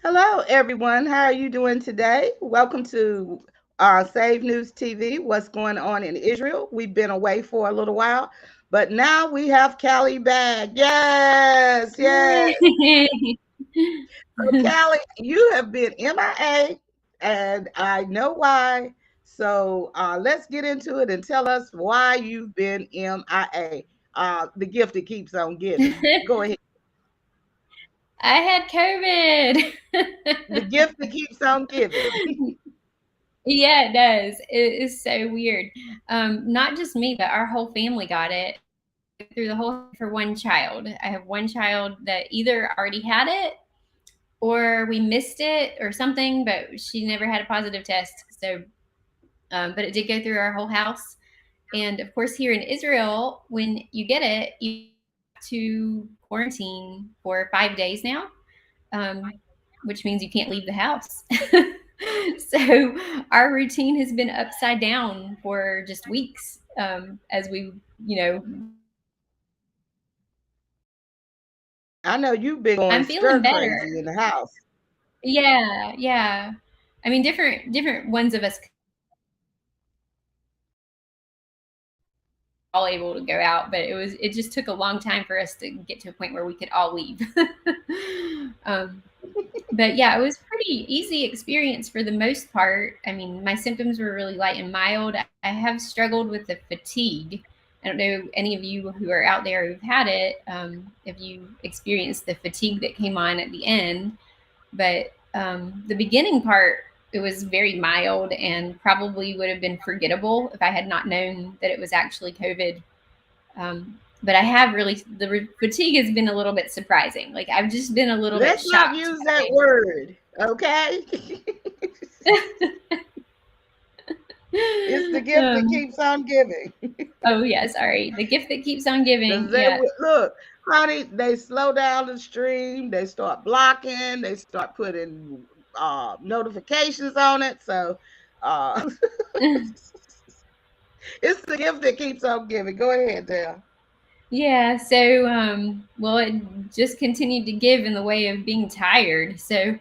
Hello, everyone. How are you doing today? Welcome to Save News TV. What's going on in Israel? We've been away for a little while, but now we have Callie back. Yes, yes. Yay. So, Callie, you have been MIA, and I know why. So, let's get into it and tell us why you've been MIA. The gift that keeps on giving. Go ahead. I had COVID. The gift that keeps on giving. Yeah, it does. It is so weird. Not just me, but our whole family got it. Through the whole for one child. I have one child that either already had it or we missed it or something, but she never had a positive test. So, but it did go through our whole house. And of course, here in Israel, when you get it, you have to quarantine for 5 days now, um, which means you can't leave the house. So our routine has been upside down for just weeks, as we, I know you've been going I'm stir feeling crazy in better. the house. Yeah, yeah. I mean, different ones of us all able to go out, but it just took a long time for us to get to a point where we could all leave. um, but yeah, it was pretty easy experience for the most part. I mean, my symptoms were really light and mild. I have struggled with the fatigue. I don't know any of you who are out there who've had it, if you experienced the fatigue that came on at the end. But the beginning part, it was very mild and probably would have been forgettable if I had not known that it was actually COVID. But I have really, fatigue has been a little bit surprising. Like I've just been a little bit Let's not shocked use that by. word, okay? It's the gift that um, keeps on giving. oh yeah, sorry. The gift that keeps on giving. Because Yeah. look, honey, they slow down the stream, they start blocking, they start putting notifications on it. So uh, it's the gift that keeps on giving. Go ahead, Dale. Yeah, so well, it just continued to give in the way of being tired. So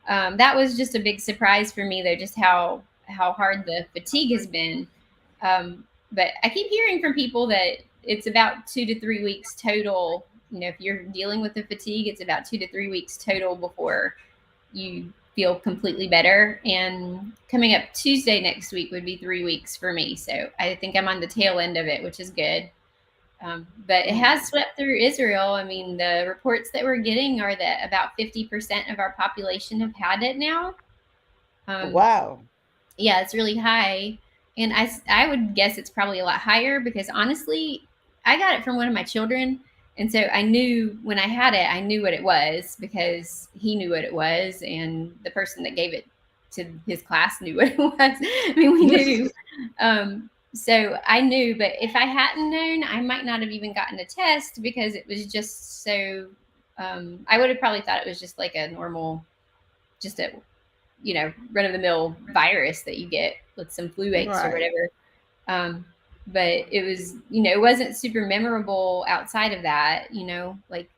that was just a big surprise for me, though, just how hard the fatigue has been. But I keep hearing from people that it's about 2 to 3 weeks total. If you're dealing with the fatigue, it's about 2 to 3 weeks total before you feel completely better. And coming up Tuesday next week would be 3 weeks for me. So I think I'm on the tail end of it, which is good. But it has Mm. swept through Israel. I mean, the reports that we're getting are that about 50% of our population have had it now. Um, Wow. yeah, it's really high. And I would guess it's probably a lot higher because honestly, I got it from one of my children. And so I knew when I had it, I knew what it was because he knew what it was. And the person that gave it to his class knew what it was. I mean, we knew. So I knew, but if I hadn't known, I might not have even gotten a test because it was just so. I would have probably thought it was just like a normal, just a run of the mill virus that you get with some flu aches or Right. whatever. Um, but it was, it wasn't super memorable outside of that, like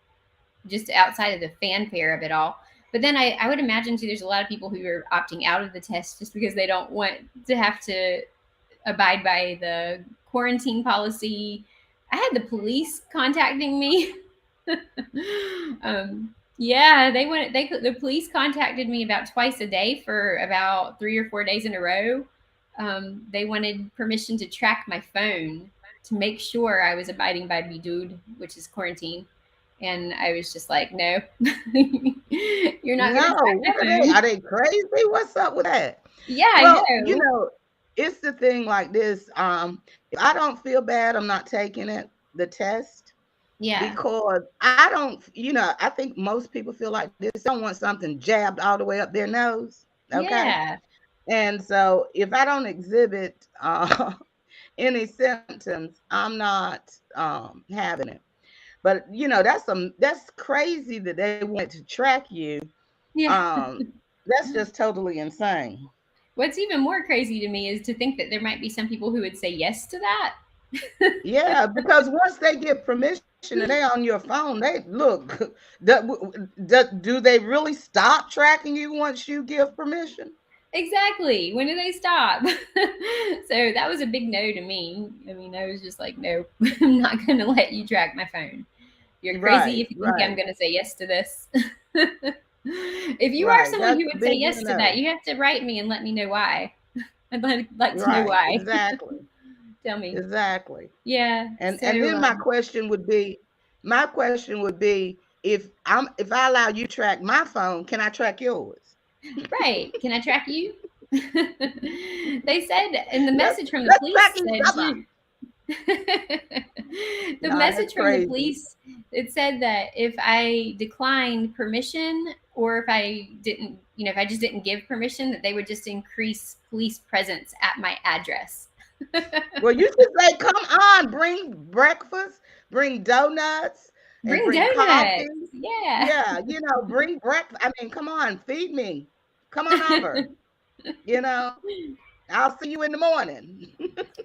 just outside of the fanfare of it all. But then I would imagine too, there's a lot of people who are opting out of the test just because they don't want to have to abide by the quarantine policy. I had the police contacting me. Yeah, the police contacted me about twice a day for about 3 or 4 days in a row. They wanted permission to track my phone to make sure I was abiding by bidud, which is quarantine. And I was just like, no, you're not going to track No, my what are they? phone. Are they crazy? What's up with that? Yeah, I Well, know. it's the thing like this. If I don't feel bad, I'm not taking it, the test, Yeah, because I don't, I think most people feel like this. They don't want something jabbed all the way up their nose. Okay. yeah, And so if I don't exhibit any symptoms, I'm not having it. But that's crazy that they want to track you. yeah. That's just totally insane. What's even more crazy to me is to think that there might be some people who would say yes to that. Yeah, because once they get permission and they on your phone, they look. Do they really stop tracking you once you give permission? Exactly. When do they stop? So that was a big no to me. I mean, I was just like, no, I'm not going to let you track my phone. You're crazy Right, if you think I'm right, going to say yes to this. If you are right. someone That's who a would say big yes to that, no. you have to write me and let me know why. I'd like to know Right, why. exactly, Tell me. exactly. Yeah. And So, then my question would be, if I allow you to track my phone, can I track yours? right. Can I track you? They said, and the Let's message from the let's track police each said other. too. The No, that's message from the crazy. police, it said that if I declined permission or if I didn't, if I just didn't give permission, that they would just increase police presence at my address. Well, you should say, come on, bring breakfast, bring donuts, and Bring bring coffee. donuts. Yeah. Yeah, bring breakfast. I mean, come on, feed me. Come on over. You know, I'll see you in the morning.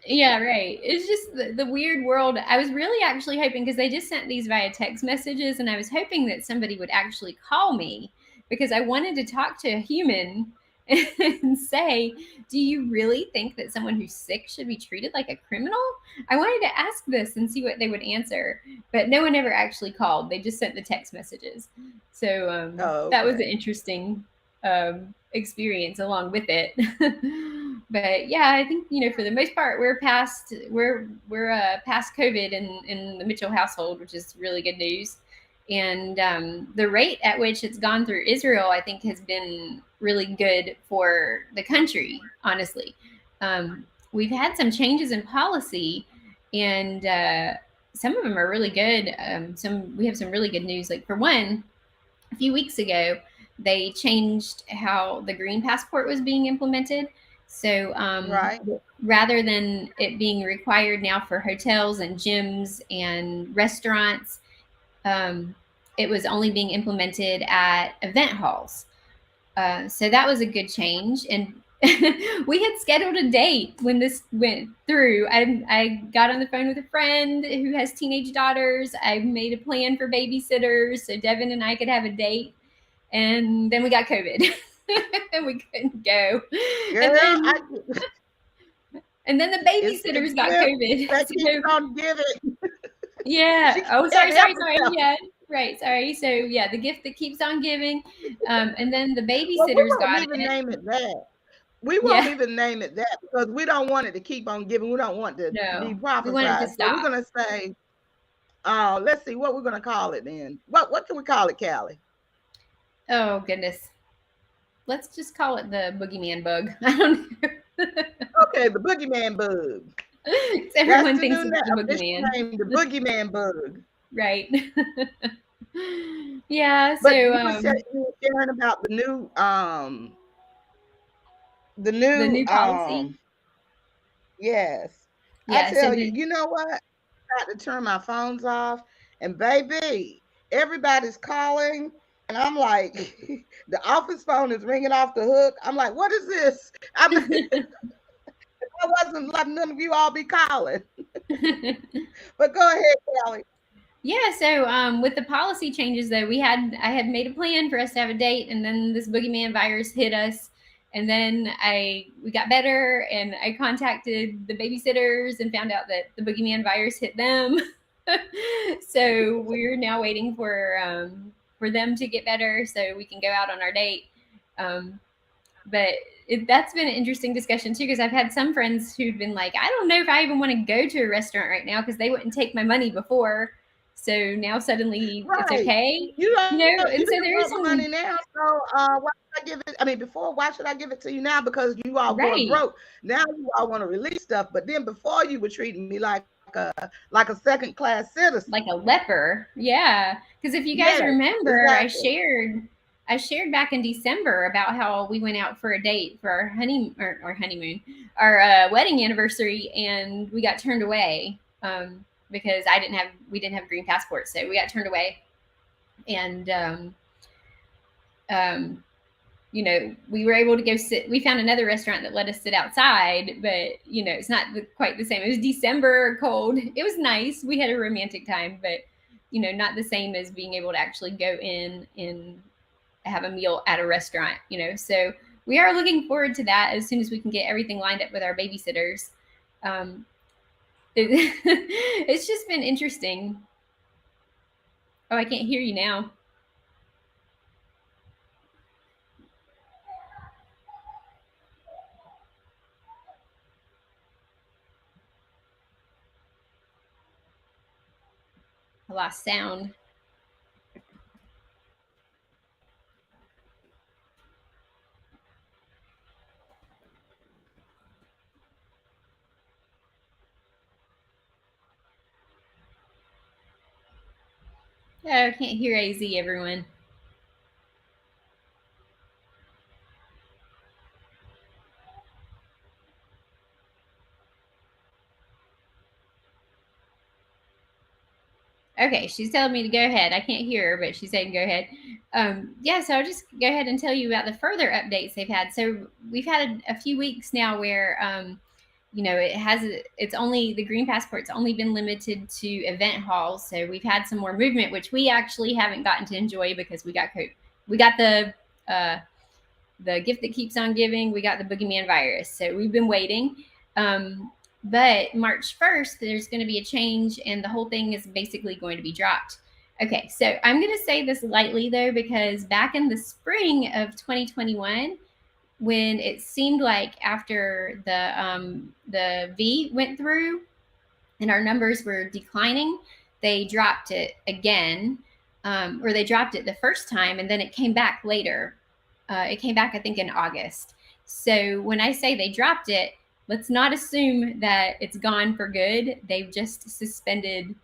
Yeah, right. It's just the weird world. I was really actually hoping because they just sent these via text messages, and I was hoping that somebody would actually call me because I wanted to talk to a human and say, do you really think that someone who's sick should be treated like a criminal? I wanted to ask this and see what they would answer, but no one ever actually called. They just sent the text messages. So Oh, that was an okay. interesting experience along with it. But yeah, I think for the most part we're past COVID in the Mitchell household, which is really good news. And the rate at which it's gone through Israel, I think, has been really good for the country. Honestly, we've had some changes in policy, and some of them are really good. Some we have some really good news. Like for one, a few weeks ago, they changed how the green passport was being implemented. So Right. rather than it being required now for hotels and gyms and restaurants, um, it was only being implemented at event halls. So that was a good change. And we had scheduled a date when this went through. I got on the phone with a friend who has teenage daughters. I made a plan for babysitters so Devin and I could have a date. And then we got COVID. And we couldn't go. And Girl, then and then the it's the babysitters got gift COVID. that keeps So on giving. yeah. She Oh, can't sorry, help sorry, sorry. herself. Yeah. Right. Sorry. So yeah, the gift that keeps on giving. And then the Well, we babysitters won't got even it. name it that. We won't Yeah. even name it that because we don't want it to keep on giving. We don't want to be No, we wanted to prophesied. So we're stop. gonna say, let's see what we're gonna call it then. What can we call it, Callie? Oh goodness. Let's just call it the boogeyman bug. I don't know. Okay, the boogeyman bug. 'Cause That's everyone the thinks new it's the official boogeyman. name, the boogeyman bug. Right. Yeah. But So you were sharing about the the new new policy. yes. I Yeah. So tell you, the you know what? I got to turn my phones off, and baby, everybody's calling, and I'm like, the office phone is ringing off the hook. I'm like, what is this? I wasn't letting none of you all be calling. But go ahead, Kelly. yeah. So with the policy changes, though, I had made a plan for us to have a date, and then this boogeyman virus hit us. And then we got better, and I contacted the babysitters and found out that the boogeyman virus hit them. So we're now waiting for them to get better so we can go out on our date. Um, but that's been an interesting discussion too because I've had some friends who've been like, I don't know if I even want to go to a restaurant right now because they wouldn't take my money before. So now suddenly it's Right. okay, You And so don't there is want my money some now, so why should I give it? I mean, before, why should I give it to you now? Because you all going right. broke. Now you all want to release stuff, but then before you were treating me like a second class citizen. Like a leper. Yeah. Because if you guys Yes, remember, exactly. I shared back in December about how we went out for a date for our honeymoon, our wedding anniversary, and we got turned away because we didn't have green passports, so we got turned away, and um, we were able to go sit. We found another restaurant that let us sit outside, but it's not quite the same. It was December, cold. It was nice. We had a romantic time, but not the same as being able to actually go in and have a meal at a restaurant. So we are looking forward to that as soon as we can get everything lined up with our babysitters. It's just been interesting. Oh, I can't hear you now. I lost sound. Oh, I can't hear AZ, everyone. Okay, she's telling me to go ahead. I can't hear her, but she's saying go ahead. Yeah, so I'll just go ahead and tell you about the further updates they've had. So we've had a few weeks now where, it's only the green passport's only been limited to event halls. So we've had some more movement, which we actually haven't gotten to enjoy because we got uh, the gift that keeps on giving. We got the boogeyman virus, so we've been waiting. But March 1st, there's going to be a change, and the whole thing is basically going to be dropped. Okay, so I'm going to say this lightly though, because back in the spring of 2021, when it seemed like after the V went through and our numbers were declining, they dropped it again, or they dropped it the first time, and then it came back later. It came back, I think, in August. So when I say they dropped it, let's not assume that it's gone for good. They've just suspended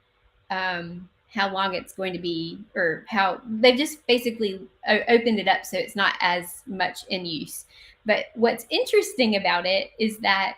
how long it's going to be, or how they've just basically opened it up so it's not as much in use. But what's interesting about it is that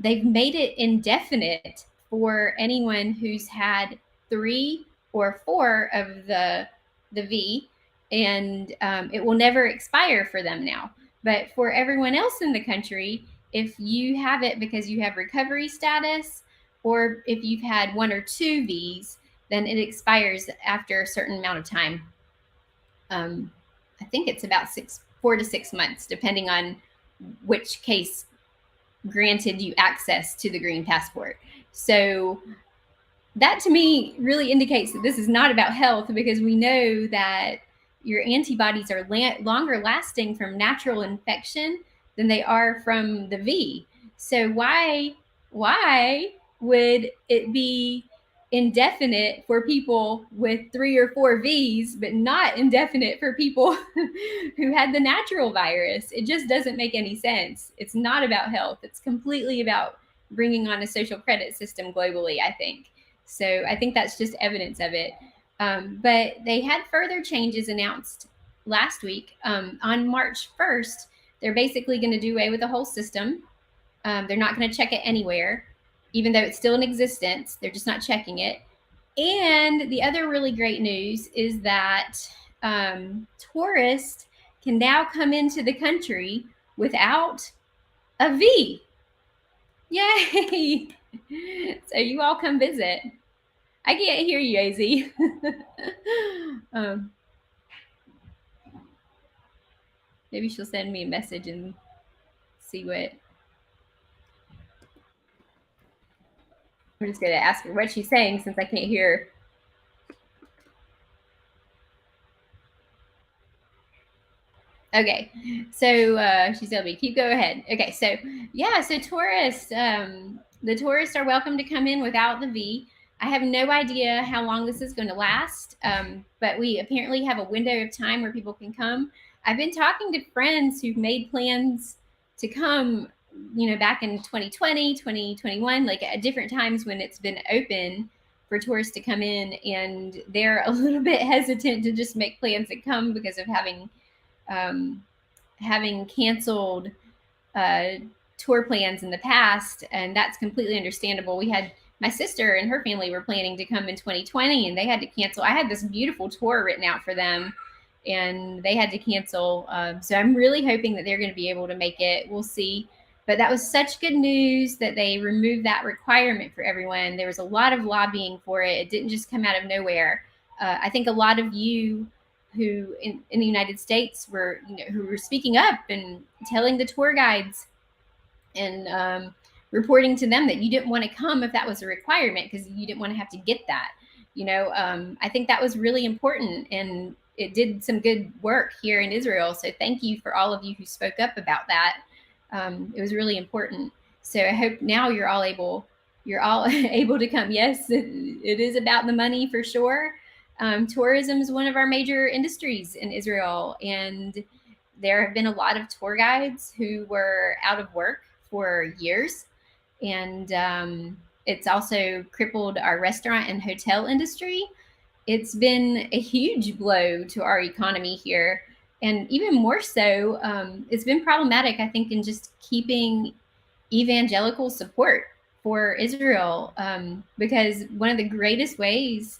they've made it indefinite for anyone who's had 3 or 4 of the V, and it will never expire for them now. But for everyone else in the country, if you have it because you have recovery status, or if you've had 1 or 2 Vs, then it expires after a certain amount of time. I think it's about 4 to 6 months, depending on which case granted you access to the green passport. So that to me really indicates that this is not about health, because we know that your antibodies are longer lasting from natural infection than they are from the V. So why would it be indefinite for people with 3 or 4 Vs, but not indefinite for people who had the natural virus? It just doesn't make any sense. It's not about health. It's completely about bringing on a social credit system globally, I think. So I think that's just evidence of it. But they had further changes announced last week. On March 1st, they're basically going to do away with the whole system. They're not going to check it anywhere, even though it's still in existence. They're just not checking it. And the other really great news is that tourists can now come into the country without a V. Yay! So you all come visit. I can't hear you, AZ. Maybe she'll send me a message and see what. I'm just going to ask her what she's saying since I can't hear her. Okay, so she's telling me keep go ahead. Okay, so yeah, so tourists, the tourists are welcome to come in without the V. I have no idea how long this is going to last, but we apparently have a window of time where people can come. I've been talking to friends who've made plans to come, back in 2020, 2021, like at different times when it's been open for tourists to come in, and they're a little bit hesitant to just make plans and come because of having canceled tour plans in the past, and that's completely understandable. We had my sister and her family were planning to come in 2020, and they had to cancel. I had this beautiful tour written out for them, and they had to cancel. So I'm really hoping that they're going to be able to make it. We'll see. But that was such good news that they removed that requirement for everyone. There was a lot of lobbying for it. It didn't just come out of nowhere. I think a lot of you who in the United States were, who were speaking up and telling the tour guides and reporting to them that you didn't want to come if that was a requirement because you didn't want to have to get that. I think that was really important, and it did some good work here in Israel. So thank you for all of you who spoke up about that. It was really important. So I hope now you're all able able to come. Yes, it is about the money for sure. Tourism is one of our major industries in Israel, and there have been a lot of tour guides who were out of work for years, and it's also crippled our restaurant and hotel industry. It's been a huge blow to our economy here, and even more so, it's been problematic, I think, in just keeping evangelical support for Israel, because one of the greatest ways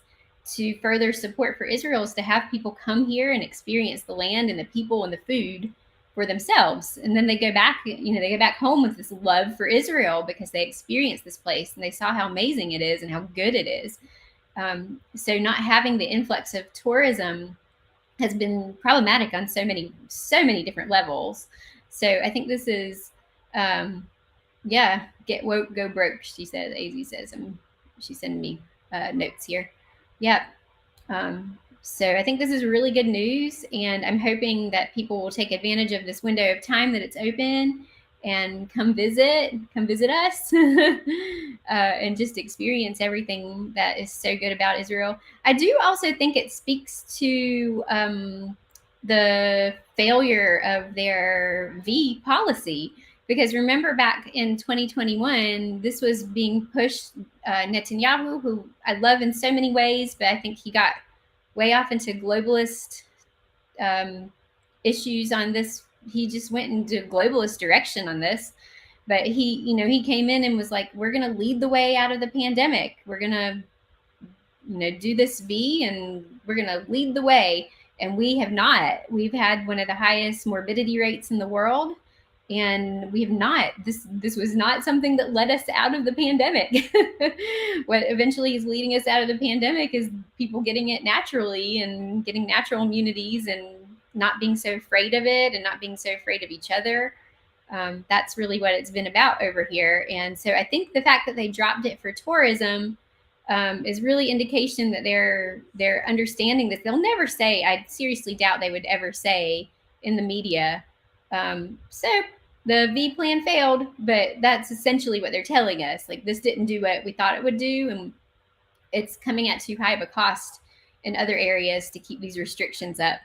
to further support for Israel is to have people come here and experience the land and the people and the food for themselves, and then they go back. They go back home with this love for Israel because they experienced this place and they saw how amazing it is and how good it is. So not having the influx of tourism has been problematic on so many different levels. So I think this is, yeah, get woke, go broke. She says, Az says, and she's sending me notes here. Yeah. So I think this is really good news, and I'm hoping that people will take advantage of this window of time that it's open and come visit us, and just experience everything that is so good about Israel. I do also think it speaks to the failure of their V policy, because remember back in 2021, this was being pushed. Netanyahu, who I love in so many ways, but I think he got way off into globalist issues on this. He just went into globalist direction on this. But he came in and was like, we're going to lead the way out of the pandemic. We're going to, do this V, and we're going to lead the way. And we have not. We've had one of the highest morbidity rates in the world. And we have not. This was not something that led us out of the pandemic. What eventually is leading us out of the pandemic is people getting it naturally and getting natural immunities and not being so afraid of it and not being so afraid of each other. That's really what it's been about over here. And so I think the fact that they dropped it for tourism is really indication that they're understanding this. They'll never say, I seriously doubt they would ever say in the media, so the V plan failed, but that's essentially what they're telling us. Like, this didn't do what we thought it would do, and it's coming at too high of a cost in other areas to keep these restrictions up.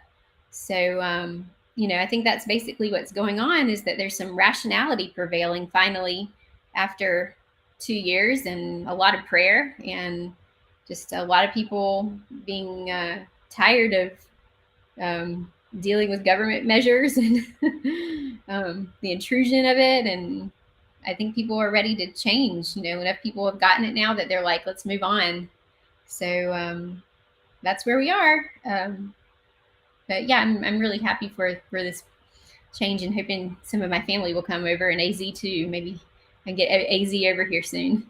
So, I think that's basically what's going on, is that there's some rationality prevailing finally after 2 years and a lot of prayer and just a lot of people being tired of dealing with government measures and the intrusion of it. And I think people are ready to change. Enough people have gotten it now that they're like, let's move on. So that's where we are. But yeah, I'm really happy for this change, and hoping some of my family will come over, and AZ too. Maybe I can get AZ over here soon.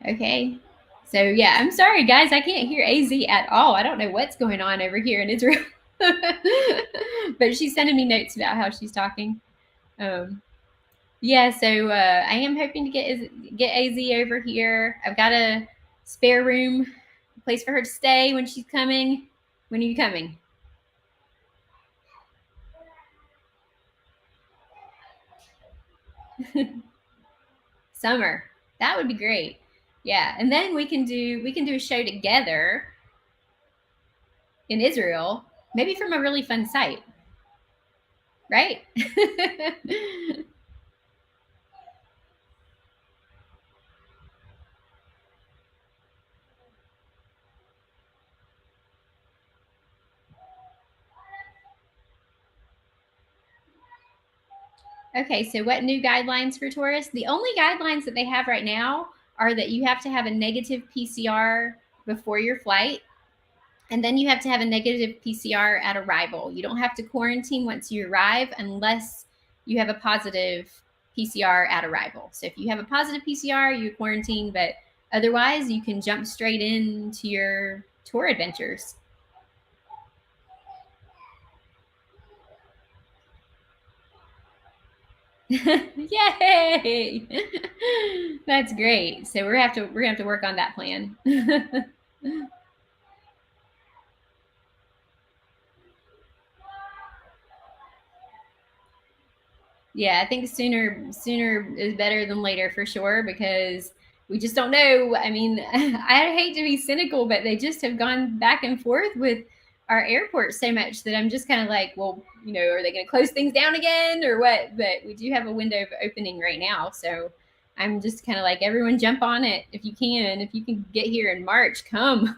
Okay. So yeah, I'm sorry guys, I can't hear AZ at all. I don't know what's going on over here in Israel. But she's sending me notes about how she's talking. Yeah, so I am hoping to get AZ over here. I've got a spare room, a place for her to stay when she's coming. When are you coming? Summer. That would be great. Yeah, and then we can do a show together in Israel, maybe from a really fun site. Right. Okay, so what new guidelines for tourists? The only guidelines that they have right now are that you have to have a negative PCR before your flight, and then you have to have a negative PCR at arrival. You don't have to quarantine once you arrive unless you have a positive PCR at arrival. So if you have a positive PCR, you quarantine, but otherwise you can jump straight into your tour adventures. Yay! That's great. So we're gonna have to work on that plan. Yeah, I think sooner is better than later for sure, because we just don't know. I mean, I hate to be cynical, but they just have gone back and forth with our airport so much that I'm just kind of like, well, are they going to close things down again or what? But we do have a window of opening right now, so I'm just kind of like, everyone jump on it if you can. If you can get here in March, come.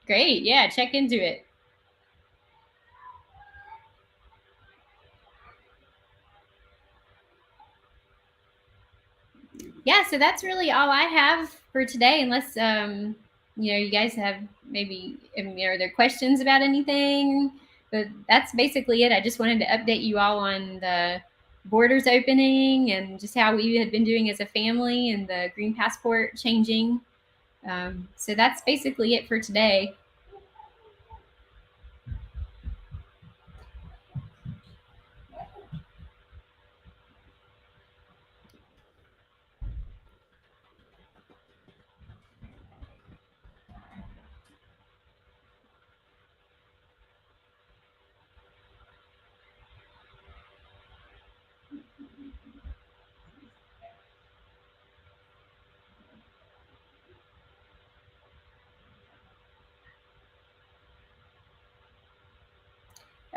Great, yeah, check into it. Yeah, so that's really all I have for today, unless you guys have maybe, are there questions about anything? But that's basically it. I just wanted to update you all on the borders opening and just how we had been doing as a family and the green passport changing. So that's basically it for today.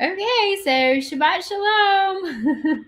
Okay, so Shabbat Shalom.